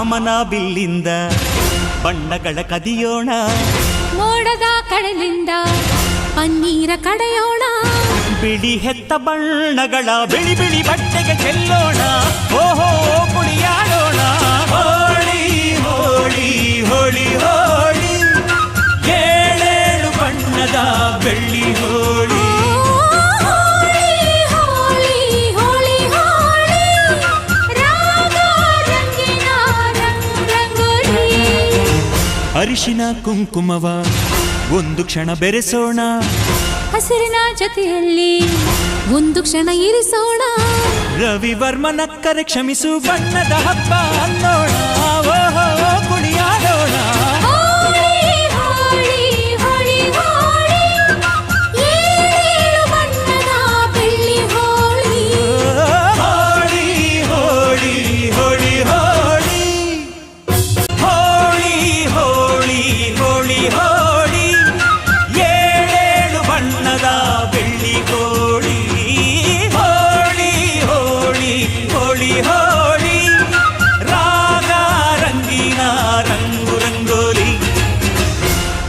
ಕಾಮನ ಬಿಲ್ಲಿಂದ ಬಣ್ಣಗಳ ಕದಿಯೋಣ, ಮೋಡದ ಕಡಲಿಂದ ಪನ್ನೀರ ಕಡೆಯೋಣ, ಬಿಳಿ ಹೆತ್ತ ಬಣ್ಣಗಳ ಬಿಳಿ ಬಿಳಿ ಬಟ್ಟೆಗೆ ಚೆಲ್ಲೋಣ, ಓಹೋ ಕುಣಿಯಾಡೋಣ. ಹೋಳಿ ಹೋಳಿ ಹೋಳಿ ಹೋಳಿ, ಏಳೇಳು ಬಣ್ಣದ ಬೆಳ್ಳಿ ಹೋಳಿ. ಅರಿಶಿನ ಕುಂಕುಮವ ಒಂದು ಕ್ಷಣ ಬೆರೆಸೋಣ, ಹಸಿರಿನ ಜೊತೆಯಲ್ಲಿ ಒಂದು ಕ್ಷಣ ಇರಿಸೋಣ, ರವಿವರ್ಮನಕ್ಕರೆ ಕ್ಷಮಿಸು ಬಣ್ಣದ ಹಬ್ಬ ಅನ್ನೋಣ, ಓಹೋ ಕುಣಿಯಾಡೋಣ.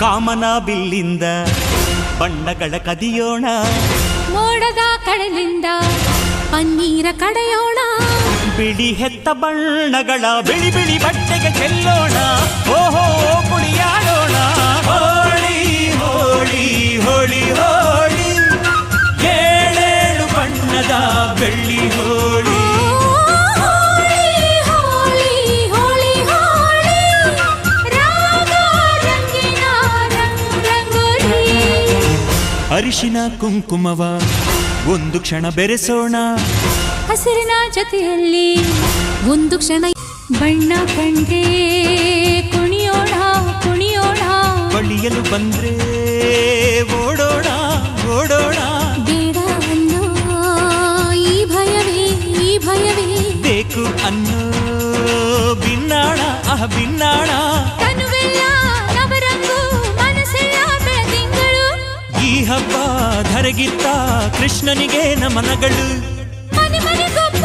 ಕಾಮನ ಬಿಲ್ಲಿಂದ ಬಣ್ಣಗಳ ಕದಿಯೋಣ, ಮೋಡದ ಕಡಲಿಂದ ಪನ್ನೀರ ಕಡೆಯೋಣ, ಬಿಳಿ ಹೆತ್ತ ಬಣ್ಣಗಳ ಬಿಳಿ ಬಿಳಿ ಬಟ್ಟೆಗೆ ಚೆಲ್ಲೋಣ, ಓಹೋ ಕುಣಿಯಾಡೋಣ. ಹೋಳಿ ಹೋಳಿ ಹೋಳಿ ಹೋಳಿ, ಏಳೇಳು ಬಣ್ಣದ ಬೆಳ್ಳಿ ಹೋಳಿ. ಅರಿಶಿನ ಕುಂಕುಮವ ಒಂದು ಕ್ಷಣ ಬೆರೆಸೋಣ, ಹಸಿರಿನ ಜೊತೆಯಲ್ಲಿ ಒಂದು ಕ್ಷಣ ಬಣ್ಣ ಕಂಡೆ ಕುಣಿಯೋಣ ಕುಣಿಯೋಣ, ಬಳಿಯಲು ಬಂದ್ರೆ ಓಡೋಣ ಓಡೋಣ, ಬೇಡ ಅನ್ನೋ ಈ ಭಯವೇ ಬೇಕು ಅನ್ನೋ ಬಿನ್ನಾಣ ಬಿನ್ನಾಣ, ತನುವೆಲ್ಲ ನವರಂಗು ಮನಸ್ಸೆಲ್ಲ ಬೆಳದಿಂಗಳು, ಈ ಹಬ್ಬ ಧರೆಗಿತ್ತ ಕೃಷ್ಣನಿಗೆ ನಮನಗಳು. ಮನೆ ಮನೆಗೊಬ್ಬ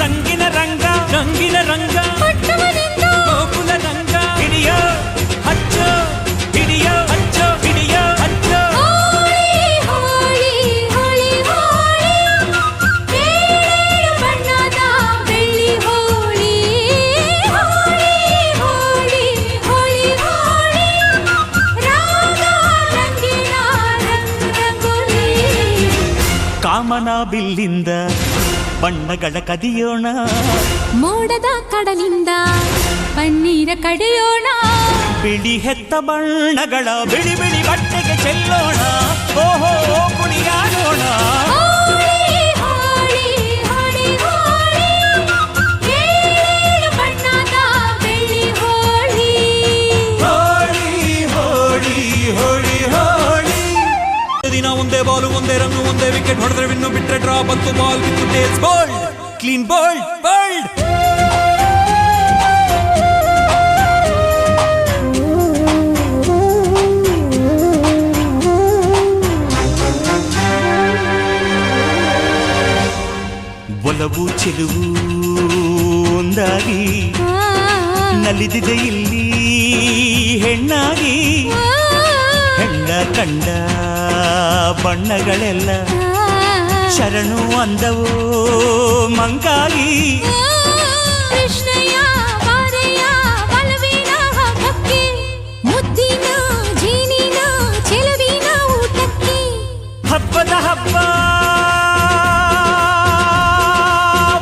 ರಂಗಿನ ರಂಗ ರಂಗಿನ ರಂಗ, ಪಟ್ಟವನಿಂದ ಗೋಕುಲ ರಂಗ, ಹಿಡಿಯೋ ಹಚ್ಚೋ ಹಿಡಿಯೋ ಹಚ್ಚೋ ಹಿಡಿಯೋ ಹಚ್ಚೋ. ಹೋಳಿ ಹೋಳಿ ಹೋಳಿ ಹೋಳಿ, ಏಳು ಬಣ್ಣದ ಬೆಳ್ಳಿ ಹೋಳಿ, ಹೋಳಿ ಹೋಳಿ ಹೋಳಿ ಹೋಳಿ, ರಾಗ ರಂಗಿನ ರಂಗೋಲಿ. ಕಾಮನ ಬಿಲ್ಲಿಂದ ಬಣ್ಣಗಳ ಕದಿಯೋಣ, ಮೋಡದ ಕಡಲಿಂದ ಪನ್ನೀರ ಕಡೆಯೋಣ, ಬಿಳಿ ಹೆತ್ತ ಬಣ್ಣಗಳ ಬಿಳಿ ಬಿಳಿ ಬಟ್ಟೆಗೆ ಚೆಲ್ಲೋಣ, ಓಹೋ ಕುಣಿಯಾಡೋಣ. ಹೋಳಿ ಹೋಳಿ ಹೋಳಿ ಹೋಳಿ, ಏಳು ಬಣ್ಣದ ಬೆಳ್ಳಿ ಹೋಳಿ. ಹೋಳಿ ಹೋಳಿ ಹೋಳಿ ಹೋಳಿ, ದಿನ ಒಂದೇ ಬಾಲು ಒಂದೇ ರಂಗು ಒಂದೇ ವಿಕೆಟ್ ಹೊಡೆದ್ರೆ ವಿನ್ನು, ಬಿಟ್ರೆ ಡ್ರಾ ಬಂತು ಬಾಲ್ ಬಿತ್ತು tails bowled clean bowled bowled. ಒಲವು ಚೆಲುವು ಒಂದಾಗಿ ನಲಿದಿದೆ ಇಲ್ಲಿ ಹೆಣ್ಣಾಗಿ, ಹೆಣ್ಣ ಕಂಡ ಬಣ್ಣಗಳೆಲ್ಲ ಶರಣು ಅಂದವೋ ಮಂಗಾಗಿ, ಕೃಷ್ಣಯ್ಯ ಬಾರಯ್ಯ ಬಲವಿನ ಹಬ್ಬಕ್ಕೆ, ಮುದ್ದಿನ ಜೀನಿನ ಚೆಲುವಿನ ಊಟಕ್ಕೆ, ಹಬ್ಬದ ಹಬ್ಬ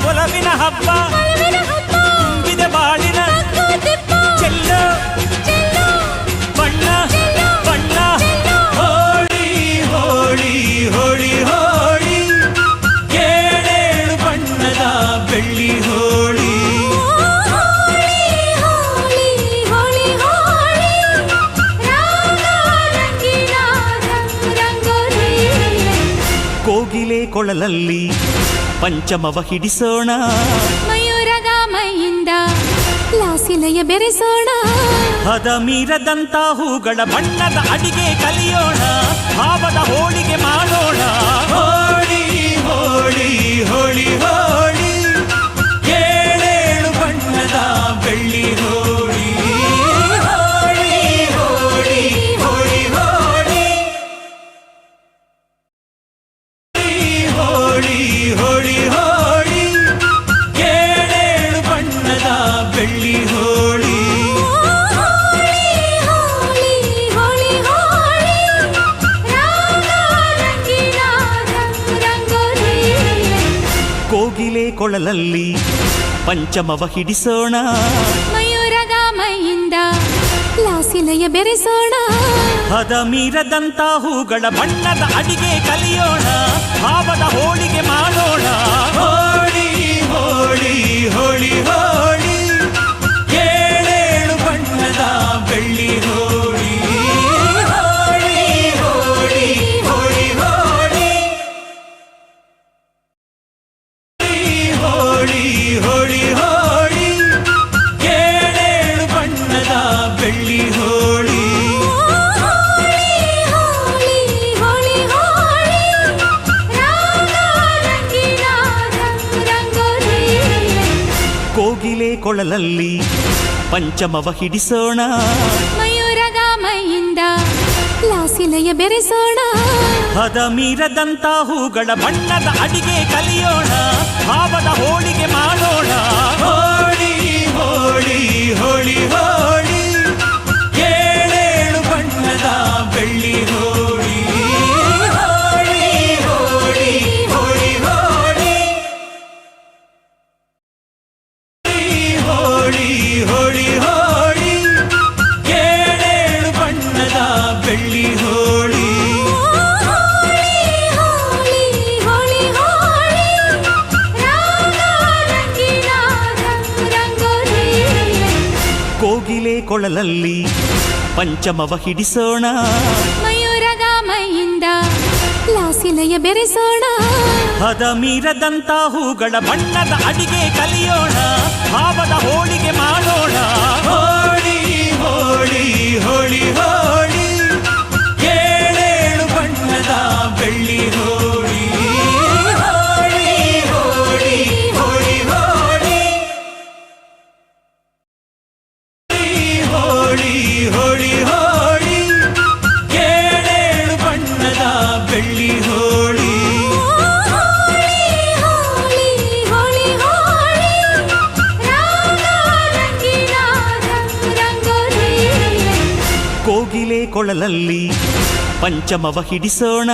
ಒಲವಿನ ಹಬ್ಬ, ಬಲವಿನ ಹಬ್ಬ ತುಂಬಿದ ಬಾಳಿನ ತಗ್ಗು ತಿಪ್ಪ, ಚೆಲ್ಲೋ ಚೆಲ್ಲೋ ಬಣ್ಣ ಚೆಲ್ಲೋ ಬಣ್ಣ. ಚೆಲ್ಲೋ. ಹೋಳಿ ಹೋಳಿ ಹೋಳಿ ಹೋಳಿ, ಏಳೇಳು ಬಣ್ಣದ ಬೆಳ್ಳಿ ಹೋಳಿ. ಹೋಳಿ ಹೋಳಿ ಹೋಳಿ ಹೋಳಿ, ರಾಗ ರಂಗಿನ ರಂಗೋಲಿ. ಕೋಗಿಲೆ ಕೊಳಲಲ್ಲಿ ಪಂಚಮವ ಹಿಡಿಸೋಣ, ಮಯೂರದ ಮೈಯಿಂದ ಲಾಸಿಲಯ ಬೆರೆಸೋಣ, ಹದ ಮೀರದಂತ ಹೂಗಳ ಬಣ್ಣದ ಅಡಿಗೆ ಕಲಿಯೋಣ, ಭಾವದ ಹೋಳಿಗೆ ಮಾಡೋಣ. ಹೋಳಿ ಹೋಳಿ ಹೋಳಿ ಹೋಳಿ, ಕೋಗಿಲೆ ಕೊಳಲಲ್ಲಿ ಪಂಚಮವ ಹಿಡಿಸೋಣ, ಮಯೂರಗಾಮೈಯಿಂದ ಲಾಸಿಲಯ ಬೆರೆಸೋಣ, ಹದ ಮೀರದಂತ ಹೂಗಳ ಬಣ್ಣದ ಅಡಿಗೆ ಕಲಿಯೋಣ, ಭಾವದ ಹೋಳಿಗೆ ಮಾಡೋಣ. ಹೋಳಿ ಹೋಳಿ ಹೋಳಿ ಹೋಳಿ, ಏಳೇಳು ಬಣ್ಣದ ಬೆಳ್ಳಿ ಹೋಳಿ. ಹೋಳಿ ಹೋಳಿ ಹೋಳಿ ಹೋಳಿ, ಹೋಳಿ ಹೋಳಿ ಹೋಳಿ, ಏಳೇಳು ಬಣ್ಣದ ಬೆಳ್ಳಿ ಹೋಳಿ. ಹೋಳಿ ಹೋಳಿ ಹೋಳಿ, ರಾಗ ರಂಗಿನ ರಂಗೋಲಿ. ಕೋಗಿಲೆ ಕೊಳಲಲ್ಲಿ ಪಂಚಮವ ಹಿಡಿಸೋಣ, ಮಯೂರಗಾಮೈಯಿಂದ ಲಾಸಿಲಯ ಬೆರೆಸೋಣ, ಹದ ಮೀರದಂತ ಹೂಗಳ ಬಣ್ಣದ ಅಡಿಗೆ ಕಲಿಯೋಣ, ಭಾವದ ಹೋಳಿಗೆ ಮಾಡೋಣ. ಹೋಳಿ ಹೋಳಿ ಹೋಳಿ ಹೋಳಿ, ಏಳೇಳು ಬಣ್ಣದ ಬೆಳ್ಳಿ ಹೋಳಿ. ಹೋಳಿ ಹೋಳಿ ಹೋಳಿ ಹೋಳಿ, ಹೋಳಿ ಹೋಳಿ ಹೋಳಿ, ಏಳೇಳು ಬಣ್ಣದ ಬೆಳ್ಳಿ ಹೋಳಿ. ಹೋಳಿ ಹೋಳಿ ಹೋಳಿ, ರಾಗ ರಂಗಿನ ರಂಗೋಲಿ. ಕೋಗಿಲೆ ಕೊಳಲಲ್ಲಿ ಪಂಚಮವ ಹಿಡಿಸೋಣ, ಮಯೂರಗಾಮೈಯಿಂದ ಲಾಸಿಲಯ ಬೆರೆಸೋಣ, ಹದ ಮೀರದಂತ ಹೂಗಳ ಬಣ್ಣದ ಅಡಿಗೆ ಕಲಿಯೋಣ, ಭಾವದ ಹೋಳಿಗೆ ಮಾಡೋಣ. ಹೋಳಿ ಹೋಳಿ ಹೋಳಿ ಹೋಳಿ, ಏಳೇಳು ಬಣ್ಣದ ಬೆಳ್ಳಿ ಹೋಳಿ. ಹೋಳಿ ಹೋಳಿ ಹೋಳಿ ಹೋಳಿ, ಹೋಳಿ ಹೋಳಿ ಹೋಳಿ, ಏಳೇಳು ಬಣ್ಣದ ಬೆಳ್ಳಿ ಹೋಳಿ. ಹೋಳಿ ಹೋಳಿ ಹೋಳಿ, ರಾಗ ರಂಗಿನ ರಂಗೋಲಿ. ಕೋಗಿಲೆ ಕೊಳಲಲ್ಲಿ ಪಂಚಮವ ಹಿಡಿಸೋಣ,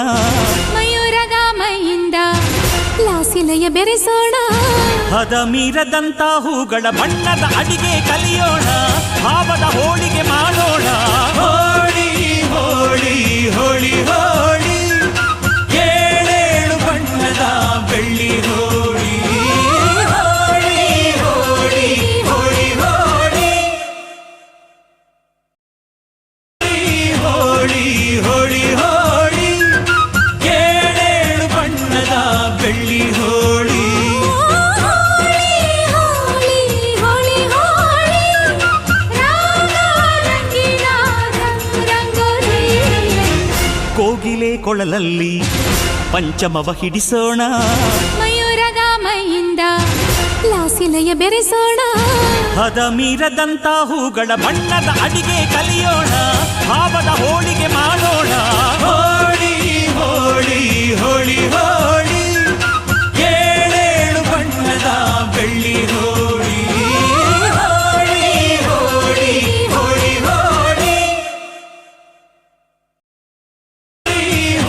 ಮಯೂರಗಾಮೈಯಿಂದ ಲಾಸಿಲಯ ಬೆರೆಸೋಣ, ಹದ ಮೀರದಂತ ಹೂಗಳ ಬಣ್ಣದ ಅಡಿಗೆ ಕಲಿಯೋಣ, ಭಾವದ ಹೋಳಿಗೆ ಮಾಡೋಣ. ಹೋಳಿ ಹೋಳಿ ಹೋಳಿ ಹೋಳಿ, ಏಳೇಳು ಬಣ್ಣದ ಬೆಳ್ಳಿ ಹೋಳಿ. ಹೋಳಿ ಹೋಳಿ ಹೋಳಿ ಹೋಳಿ, ಹೋಳಿ ಹೋಳಿ ಹೋಳಿ, ಏಳೇಳು ಬಣ್ಣದ ಬೆಳ್ಳಿ ಹೋಳಿ. ಹೋಳಿ ಹೋಳಿ ಹೋಳಿ, ರಾಗ ರಂಗಿನ ರಂಗೋಲಿ. ಕೋಗಿಲೆ ಕೊಳಲಲ್ಲಿ ಪಂಚಮವ ಹಿಡಿಸೋಣ, ಮಯೂರಗಾಮೈಯಿಂದ ಲಾಸಿಲಯ ಬೆರೆಸೋಣ, ಹದ ಮೀರದಂತ ಹೂಗಳ ಬಣ್ಣದ ಅಡಿಗೆ ಕಲಿಯೋಣ, ಭಾವದ ಹೋಳಿಗೆ ಮಾಡೋಣ. ಹೋಳಿ ಹೋಳಿ ಹೋಳಿ ಹೋಳಿ, ಏಳೇಳು ಬಣ್ಣದ ಬೆಳ್ಳಿ ಹೋಳಿ. ಹೋಳಿ ಹೋಳಿ ಹೋಳಿ ಹೋಳಿ,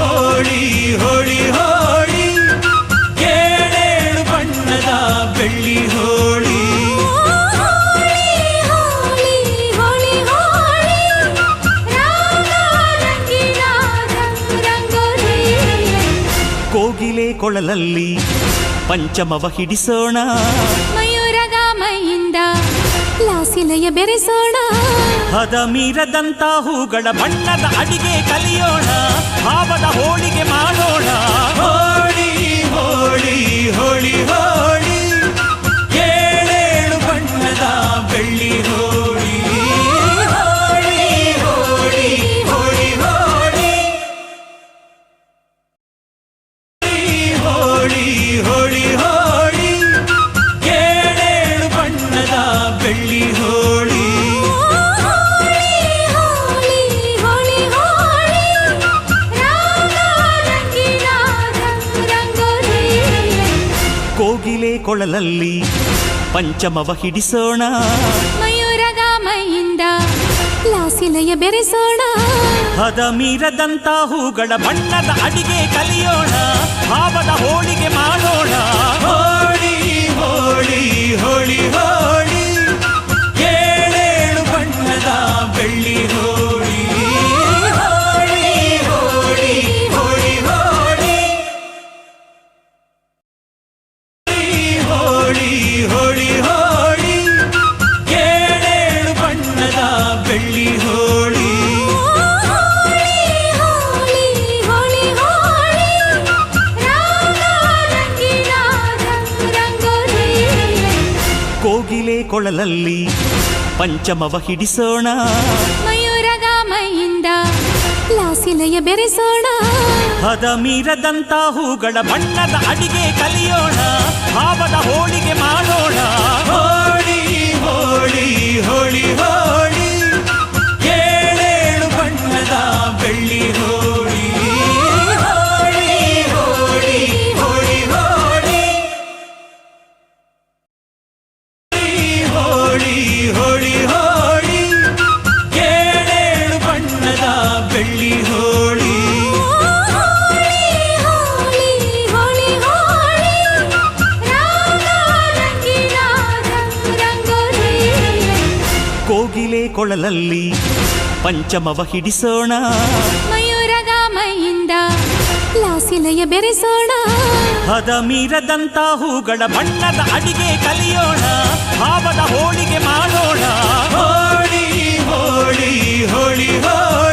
ಹೋಳಿ ಹೋಳಿ ಹೋಳಿ, ಏಳೇಳು ಬಣ್ಣದ ಬೆಳ್ಳಿ ಹೋಳಿ. ಹೋಳಿ ಹೋಳಿ ಹೋಳಿ, ರಾಗ ರಂಗಿನ ರಂಗೋಲಿ. ಕೋಗಿಲೆ ಕೊಳಲಲ್ಲಿ ಪಂಚಮವ ಹಿಡಿಸೋಣ, ಮಯೂರಗಾಮೈಯಿಂದ ಲಾಸಿಲಯ ಬೆರೆಸೋಣ, ಹದ ಮೀರದಂತ ಹೂಗಳ ಬಣ್ಣದ ಅಡಿಗೆ ಕಲಿಯೋಣ, ಭಾವದ ಹೋಳಿಗೆ ಮಾಡೋಣ. ಹೋಳಿ ಹೋಳಿ ಹೋಳಿ ಹೋಳಿ, ಏಳೇಳು ಬಣ್ಣದ ಬೆಳ್ಳಿ ಹೋಳಿ. ಹೋಳಿ ಹೋಳಿ ಹೋಳಿ ಹೋಳಿ, ಹೋಳಿ ಹೋಳಿ ಹೋಳಿ, ಏಳೇಳು ಬಣ್ಣದ ಬೆಳ್ಳಿ ಹೋಳಿ. ಹೋಳಿ ಹೋಳಿ ಹೋಳಿ, ರಾಗ ರಂಗಿನ ರಂಗೋಲಿ. ಕೋಗಿಲೆ ಕೊಳಲಲ್ಲಿ ಪಂಚಮವ ಹಿಡಿಸೋಣ, ಮಯೂರಗಾಮೈಯಿಂದ ಲಾಸಿಲಯ ಬೆರೆಸೋಣ, ಹದ ಮೀರದಂತ ಹೂಗಳ ಬಣ್ಣದ ಅಡಿಗೆ ಕಲಿಯೋಣ, ಭಾವದ ಹೋಳಿಗೆ ಮಾಡೋಣ. ಹೋಳಿ ಕೊಳಲಲ್ಲಿ ಪಂಚಮವ ಹಿಡಿಸೋಣ. ಮಯೂರದ ಮೈಯಿಂದ ಲಾಸಿಲಯ ಬೆರೆಸೋಣ. ಹದ ಮೀರದಂತ ಹೂಗಳ ಬಣ್ಣದ ಅಡಿಗೆ ಕಲಿಯೋಣ. ಭಾವದ ಹೋಳಿಗೆ ಮಾಡೋಣ. ಹೋಳಿ ಹೋಳಿ ಹೋಳಿ ಹೋಳಿ ಏಳೇಳು ಬಣ್ಣದ ಬೆಳ್ಳಿ ಹೋಳಿ. ಹೋಳಿ ಹೋಳಿ ಹೋಳಿ ಹೋಳಿ ಹೋಳಿ ಹೋಳಿ ಹೋಳಿ ಏಳೇಳು ಬಣ್ಣದ ಬೆಳ್ಳಿ ಹೋಳಿ. ಹೋಳಿ ಹೋಳಿ ಹೋಳಿ ಹೋಳಿ ರಾಗ ರಂಗಿನ ರಂಗೋಲಿ. ಕೋಗಿಲೆ ಕೊಳಲಲ್ಲಿ ಪಂಚಮವ ಹಿಡಿಸೋಣ. ಮಯೂರದ ಮೈಯಿಂದ ಲಾಸಿಲಯ ಬೆರೆಸೋಣ. ಹದ ಮೀರದಂತ ಹೂಗಳ ಬಣ್ಣದ ಅಡಿಗೆ ಕಲಿಯೋಣ. ಭಾವದ ಹೋಳಿಗೆ ಮಾಡೋಣ. ಹೋಳಿ ಹೋಳಿ ಹೋಳಿ ಹೋಳಿ